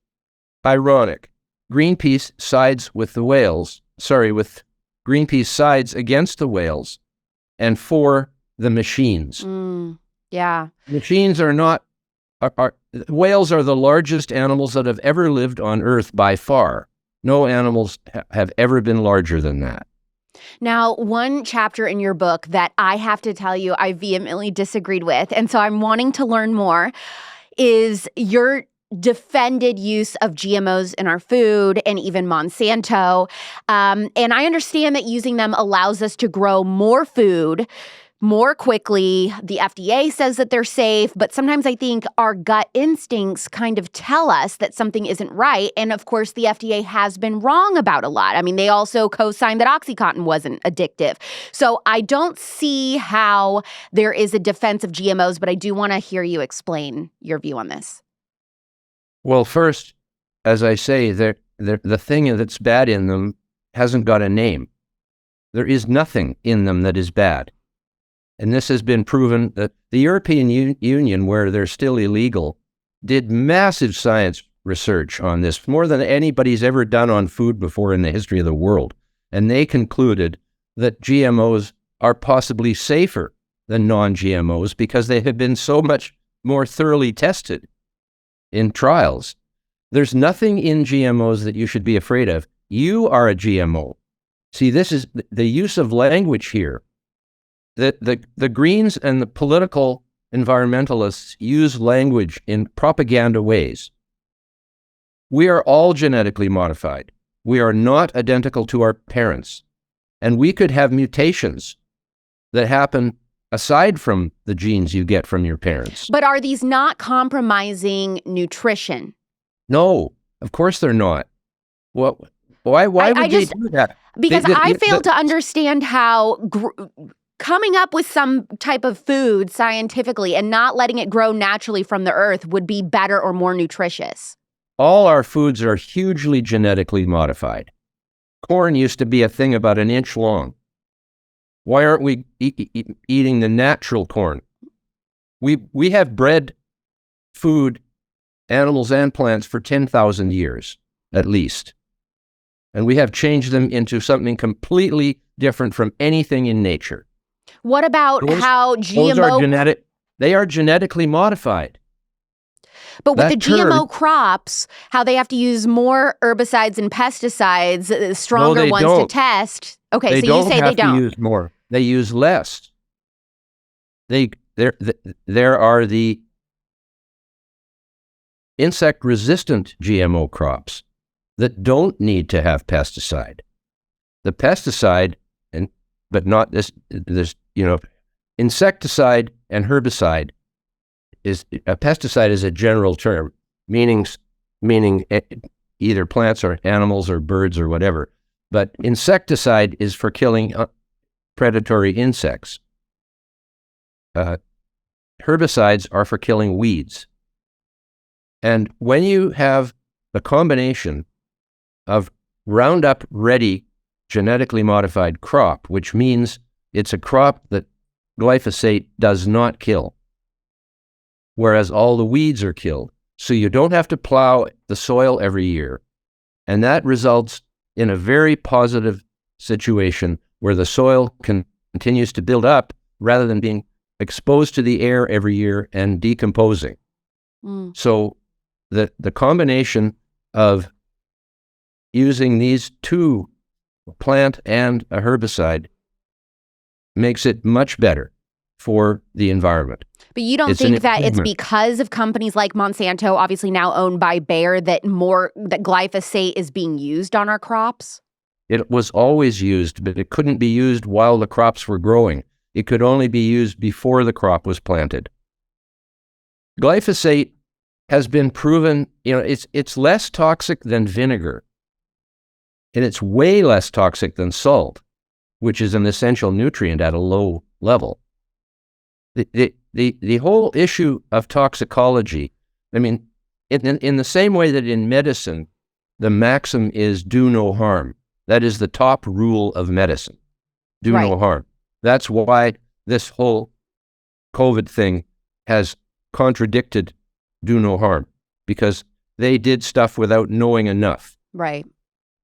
ironic? Greenpeace sides with the whales, Greenpeace sides against the whales and for the machines. Yeah. Machines are not, whales are the largest animals that have ever lived on Earth by far. No animals have ever been larger than that. Now, one chapter in your book that I have to tell you I vehemently disagreed with, and so I'm wanting to learn more, is your defended use of GMOs in our food and even Monsanto. And I understand that using them allows us to grow more food more quickly. The FDA says that they're safe, but sometimes I think our gut instincts kind of tell us that something isn't right. And of course, the FDA has been wrong about a lot. I mean, they also co-signed that OxyContin wasn't addictive. So I don't see how there is a defense of GMOs, but I do want to hear you explain your view on this. Well, first, as I say, the thing that's bad in them hasn't got a name. There is nothing in them that is bad. And this has been proven that the European Union, where they're still illegal, did massive science research on this, more than anybody's ever done on food before in the history of the world. And they concluded that GMOs are possibly safer than non-GMOs because they have been so much more thoroughly tested in trials. There's nothing in GMOs that you should be afraid of. You are a GMO. See, this is the use of language here. The Greens and the political environmentalists use language in propaganda ways. We are all genetically modified. We are not identical to our parents. And we could have mutations that happen aside from the genes you get from your parents. But are these not compromising nutrition? No, of course they're not. Well, why would they do that? Because I fail to understand how coming up with some type of food scientifically and not letting it grow naturally from the earth would be better or more nutritious. All our foods are hugely genetically modified. Corn used to be a thing about an inch long. Why aren't we eating the natural corn? We have bred food, animals and plants for 10,000 years, at least. And we have changed them into something completely different from anything in nature. What about how GMO... Those are they are genetically modified. But with the GMO crops, how they have to use more herbicides and pesticides, stronger ones to test. Okay, so you say they don't. They don't have to use more. They use less. There are the insect-resistant GMO crops that don't need to have pesticide. The pesticide, but not this, insecticide and herbicide a pesticide is a general term, meaning either plants or animals or birds or whatever. But insecticide is for killing predatory insects. herbicides are for killing weeds. And when you have the combination of Roundup Ready genetically modified crop, which means it's a crop that glyphosate does not kill, whereas all the weeds are killed. So you don't have to plow the soil every year. And that results in a very positive situation where the soil continues to build up rather than being exposed to the air every year and decomposing. So the combination of using these two, a plant and a herbicide, makes it much better for the environment. But you don't think that it's because of companies like Monsanto, obviously now owned by Bayer, that glyphosate is being used on our crops? It was always used, but it couldn't be used while the crops were growing. It could only be used before the crop was planted. Glyphosate has been proven, it's less toxic than vinegar. And it's way less toxic than salt, which is an essential nutrient at a low level. The whole issue of toxicology, I mean, in the same way that in medicine, the maxim is do no harm. That is the top rule of medicine. Do no harm. That's why this whole COVID thing has contradicted do no harm, because they did stuff without knowing enough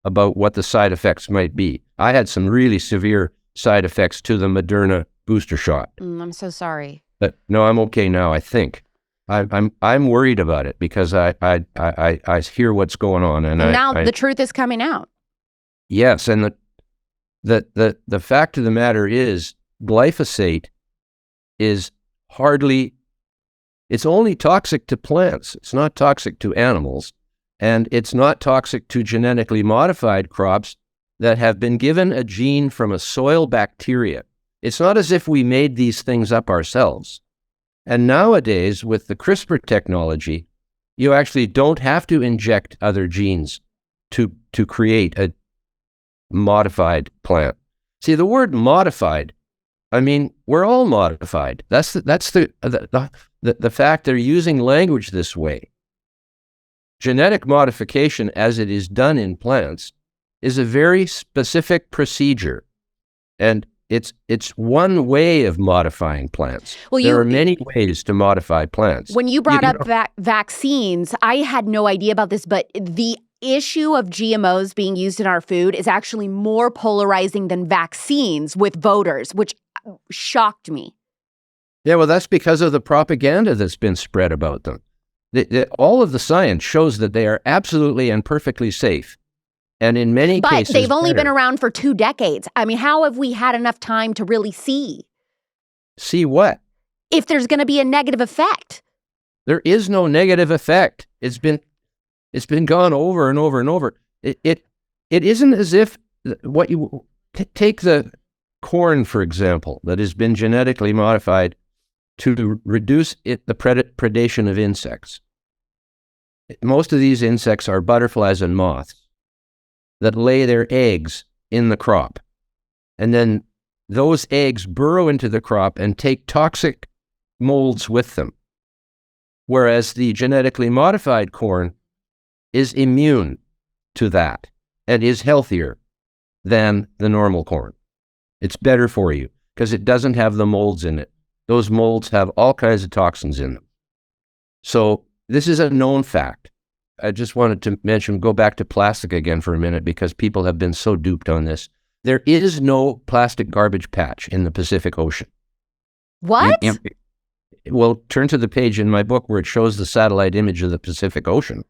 about what the side effects might be. I had some really severe side effects to the Moderna booster shot. I'm so sorry. But no, I'm okay now, I think. I'm worried about it because I hear what's going on, and now the truth is coming out. Yes, and the fact of the matter is, glyphosate is it's only toxic to plants. It's not toxic to animals, and it's not toxic to genetically modified crops that have been given a gene from a soil bacteria. It's not as if we made these things up ourselves. And nowadays, with the CRISPR technology, you actually don't have to inject other genes to create a modified plant. See, the word modified, I mean, we're all modified. That's the fact they're using language this way. Genetic modification, as it is done in plants, is a very specific procedure, and it's one way of modifying plants. Well, there are many ways to modify plants. When you brought up vaccines, I had no idea about this, but the issue of GMOs being used in our food is actually more polarizing than vaccines with voters, which shocked me. Yeah, well, that's because of the propaganda that's been spread about them. All of the science shows that they are absolutely and perfectly safe. And in many cases, but they've only been around for 2 decades. I mean, how have we had enough time to really see? See what? If there's going to be a negative effect. There is no negative effect. It's been gone over and over and over. It isn't as if what you take the corn, for example, that has been genetically modified to reduce the predation of insects. Most of these insects are butterflies and moths that lay their eggs in the crop. And then those eggs burrow into the crop and take toxic molds with them. Whereas the genetically modified corn is immune to that and is healthier than the normal corn. It's better for you because it doesn't have the molds in it. Those molds have all kinds of toxins in them. So this is a known fact. I just wanted to go back to plastic again for a minute because people have been so duped on this. There is no plastic garbage patch in the Pacific Ocean. What? Well, turn to the page in my book where it shows the satellite image of the Pacific Ocean.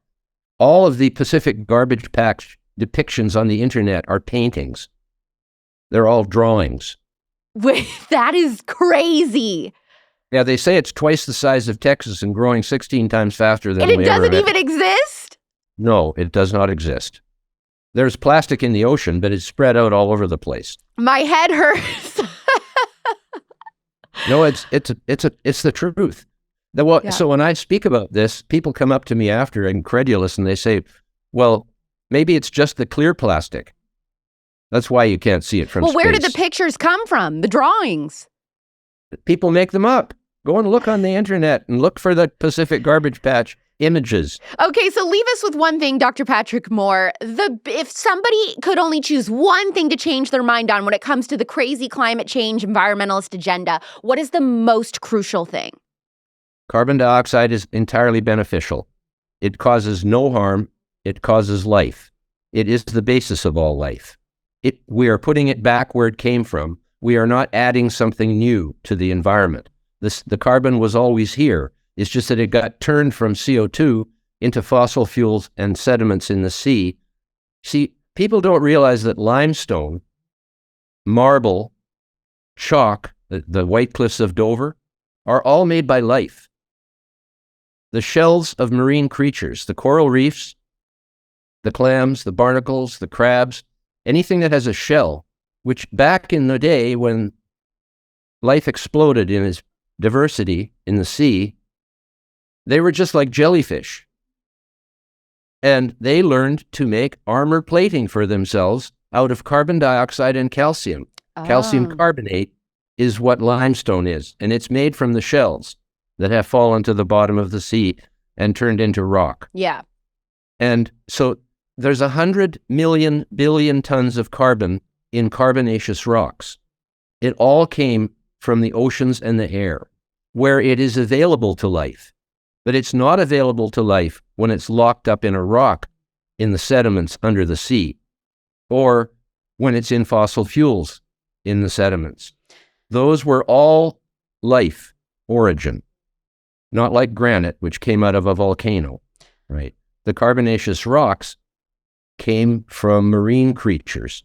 All of the Pacific garbage patch depictions on the internet are paintings. They're all drawings. Wait, that is crazy. Yeah, they say it's twice the size of Texas and growing 16 times faster than we ever had. And it doesn't even exist? No, it does not exist. There's plastic in the ocean, but it's spread out all over the place. My head hurts. No, it's the truth. So when I speak about this, people come up to me after, incredulous, and they say, well, maybe it's just the clear plastic. That's why you can't see it from space. Well, where did the pictures come from? The drawings? People make them up. Go and look on the internet and look for the Pacific garbage patch images. Okay, so leave us with one thing, Dr. Patrick Moore. If somebody could only choose one thing to change their mind on when it comes to the crazy climate change environmentalist agenda, what is the most crucial thing? Carbon dioxide is entirely beneficial. It causes no harm. It causes life. It is the basis of all life. We are putting it back where it came from. We are not adding something new to the environment. The carbon was always here. It's just that it got turned from CO2 into fossil fuels and sediments in the sea. See, people don't realize that limestone, marble, chalk, the White Cliffs of Dover, are all made by life. The shells of marine creatures, the coral reefs, the clams, the barnacles, the crabs, anything that has a shell, which back in the day when life exploded in its diversity in the sea, they were just like jellyfish. And they learned to make armor plating for themselves out of carbon dioxide and calcium. Calcium carbonate is what limestone is, and it's made from the shells that have fallen to the bottom of the sea and turned into rock. Yeah. And so there's 100 million billion tons of carbon in carbonaceous rocks. It all came from the oceans and the air, where it is available to life. But it's not available to life when it's locked up in a rock in the sediments under the sea, or when it's in fossil fuels in the sediments. Those were all life origin, not like granite, which came out of a volcano, right? The carbonaceous rocks came from marine creatures,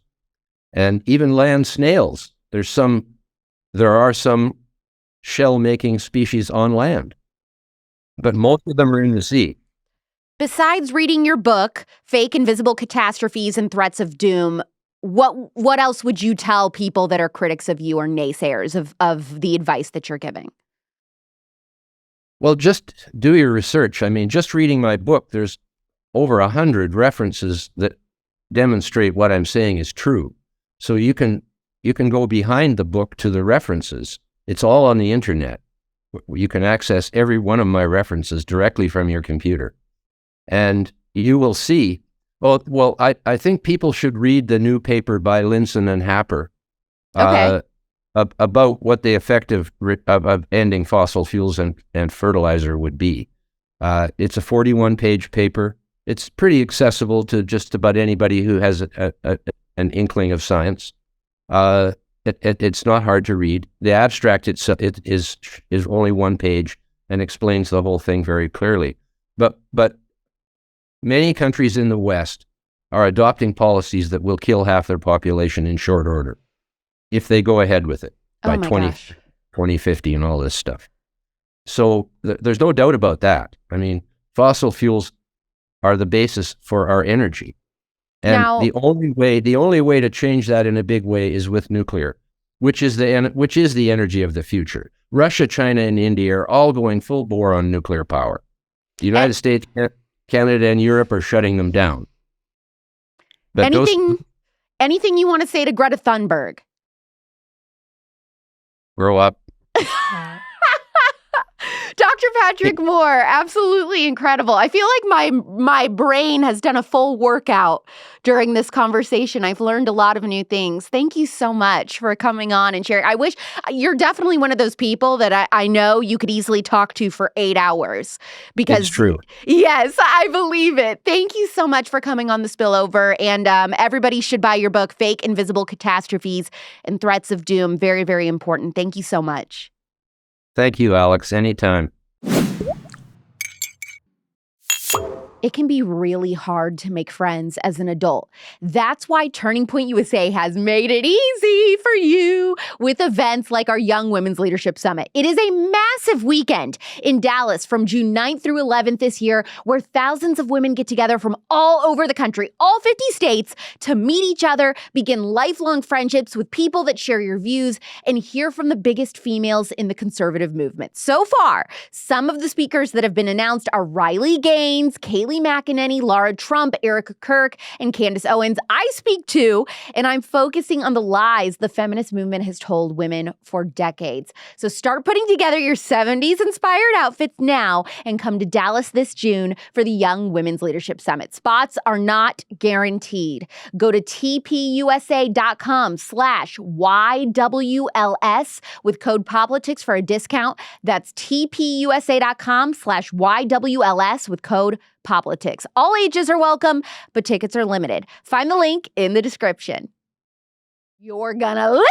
and even land snails. There are some shell-making species on land, but most of them are in the sea. Besides reading your book, Fake Invisible Catastrophes and Threats of Doom, what else would you tell people that are critics of you or naysayers of the advice that you're giving? Well, just do your research. I mean, just reading my book, there's over 100 references that demonstrate what I'm saying is true. So you can go behind the book to the references. It's all on the internet. You can access every one of my references directly from your computer. And you will see, I think people should read the new paper by Linson and Happer about what the effect of ending fossil fuels and fertilizer would be. It's a 41-page paper. It's pretty accessible to just about anybody who has an inkling of science. It's not hard to read. The abstract itself is only one page and explains the whole thing very clearly. But many countries in the West are adopting policies that will kill half their population in short order if they go ahead with it by 2050 and all this stuff. So there's no doubt about that. I mean, fossil fuels are the basis for our energy. And now, the only way to change that in a big way is with nuclear, which is the energy of the future. Russia, China, and India are all going full bore on nuclear power. The United States, Canada, and Europe are shutting them down. But anything you want to say to Greta Thunberg? Grow up. Dr. Patrick Moore, absolutely incredible. I feel like my brain has done a full workout during this conversation. I've learned a lot of new things. Thank you so much for coming on and sharing. I wish you're definitely one of those people that I know you could easily talk to for 8 hours. Because it's true. Yes, I believe it. Thank you so much for coming on The Spillover. And everybody should buy your book, Fake Invisible Catastrophes and Threats of Doom. Very, very important. Thank you so much. Thank you, Alex. Anytime. It can be really hard to make friends as an adult. That's why Turning Point USA has made it easy for you with events like our Young Women's Leadership Summit. It is a massive weekend in Dallas from June 9th through 11th this year, where thousands of women get together from all over the country, all 50 states, to meet each other, begin lifelong friendships with people that share your views, and hear from the biggest females in the conservative movement. So far, some of the speakers that have been announced are Riley Gaines, Kaylee Kayleigh McEnany, Lara Trump, Erica Kirk, and Candace Owens. I speak to, and I'm focusing on the lies the feminist movement has told women for decades. So start putting together your 70s inspired outfits now and come to Dallas this June for the Young Women's Leadership Summit. Spots are not guaranteed. Go to tpusa.com/YWLS with code POLITICS for a discount. That's tpusa.com/YWLS with code POLITICS. All ages are welcome, but tickets are limited. Find the link in the description. You're gonna lose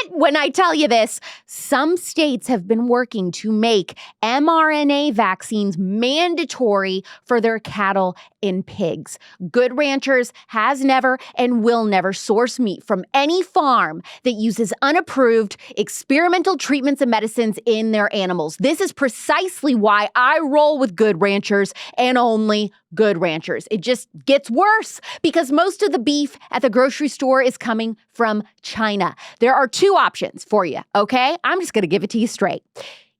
it when I tell you this. Some states have been working to make mRNA vaccines mandatory for their cattle and pigs. Good Ranchers has never and will never source meat from any farm that uses unapproved experimental treatments and medicines in their animals. This is precisely why I roll with Good Ranchers and only Good Ranchers. It just gets worse because most of the beef at the grocery store is coming from China. There are two options for you, okay? I'm just going to give it to you straight.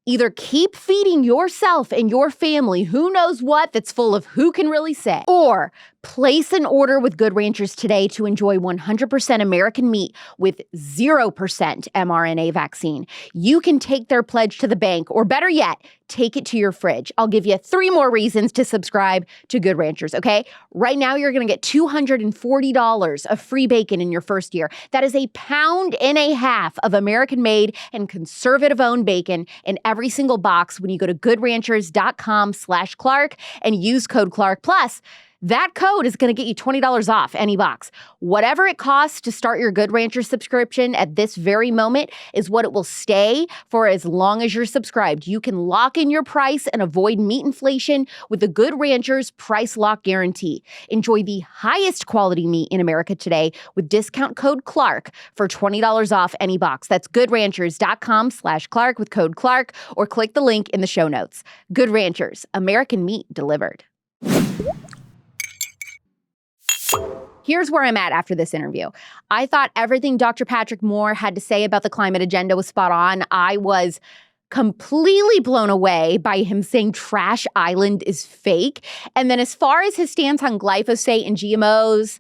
Either keep feeding yourself and your family who knows what that's full of who can really say, or place an order with Good Ranchers today to enjoy 100% American meat with 0% mRNA vaccine. You can take their pledge to the bank, or better yet, take it to your fridge. I'll give you 3 more reasons to subscribe to Good Ranchers, okay? Right now, you're going to get $240 of free bacon in your first year. That is 1.5 pounds of American-made and conservative-owned bacon in every single box when you go to goodranchers.com/Clark and use code Clark. Plus, that code is going to get you $20 off any box. Whatever it costs to start your Good Ranchers subscription at this very moment is what it will stay for as long as you're subscribed. You can lock in your price and avoid meat inflation with the Good Ranchers Price Lock Guarantee. Enjoy the highest quality meat in America today with discount code Clark for $20 off any box. That's goodranchers.com/Clark with code Clark, or click the link in the show notes. Good Ranchers, American meat delivered. Here's where I'm at after this interview. I thought everything Dr. Patrick Moore had to say about the climate agenda was spot on. I was completely blown away by him saying Trash Island is fake. And then as far as his stance on glyphosate and GMOs,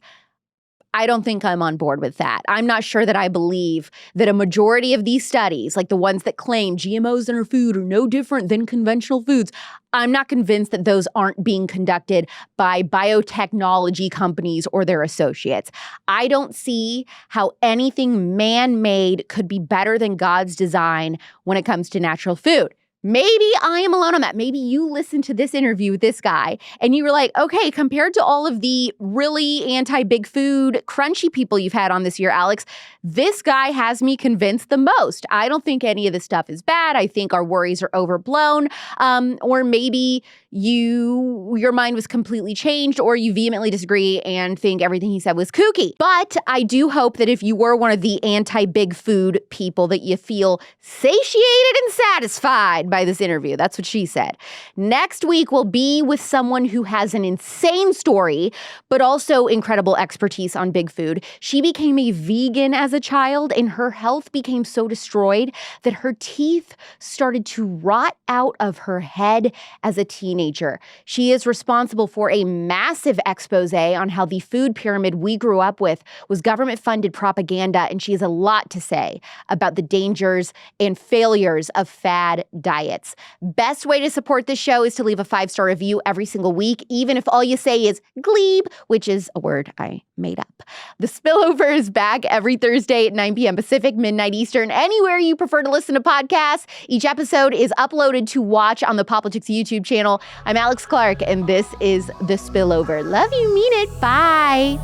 I don't think I'm on board with that. I'm not sure that I believe that a majority of these studies, like the ones that claim GMOs in our food are no different than conventional foods, I'm not convinced that those aren't being conducted by biotechnology companies or their associates. I don't see how anything man-made could be better than God's design when it comes to natural food. Maybe I am alone on that. Maybe you listened to this interview with this guy and you were like, okay, compared to all of the really anti-big food, crunchy people you've had on this year, Alex, this guy has me convinced the most. I don't think any of this stuff is bad. I think our worries are overblown. Or maybe your mind was completely changed, or you vehemently disagree and think everything he said was kooky. But I do hope that if you were one of the anti-big food people, that you feel satiated and satisfied by this interview. That's what she said. Next week, we'll be with someone who has an insane story, but also incredible expertise on big food. She became a vegan as a child, and her health became so destroyed that her teeth started to rot out of her head as a teenager. She is responsible for a massive expose on how the food pyramid we grew up with was government-funded propaganda, and she has a lot to say about the dangers and failures of fad diets. Best way to support this show is to leave a 5-star review every single week, even if all you say is glebe, which is a word I made up. The Spillover is back every Thursday at 9 p.m. Pacific, midnight Eastern, anywhere you prefer to listen to podcasts. Each episode is uploaded to watch on the Politics YouTube channel. I'm Alex Clark, and this is The Spillover. Love you, mean it. Bye.